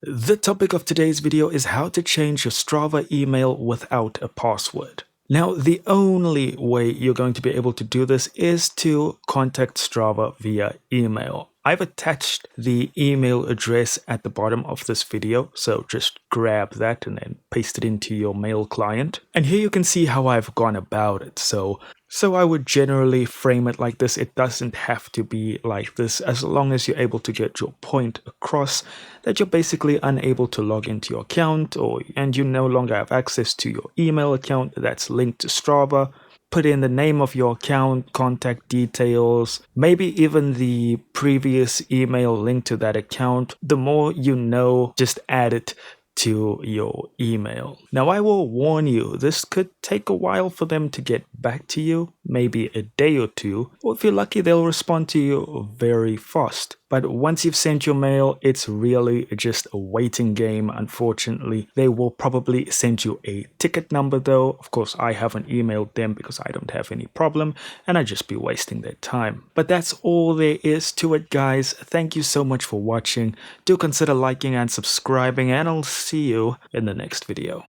The topic of today's video is how to change your Strava email without a password. Now, the only way you're going to be able to do this is to contact Strava via email. I've attached the email address at the bottom of this video, so just grab that and then paste it into your mail client. And here you can see how I've gone about it. So I would generally frame it like this. It doesn't have to be like this, as long as you're able to get your point across that you're basically unable to log into your account and you no longer have access to your email account that's linked to Strava. Put in the name of your account, contact details, maybe even the previous email linked to that account. The more you know, just add it to your email. Now, I will warn you, this could take a while for them to get back to you, maybe a day or two, or if you're lucky, they'll respond to you very fast. But once you've sent your mail, it's really just a waiting game, unfortunately. They will probably send you a ticket number though. Of course, I haven't emailed them because I don't have any problem, and I'd just be wasting their time. But that's all there is to it, guys. Thank you so much for watching. Do consider liking and subscribing, and I'll see you in the next video.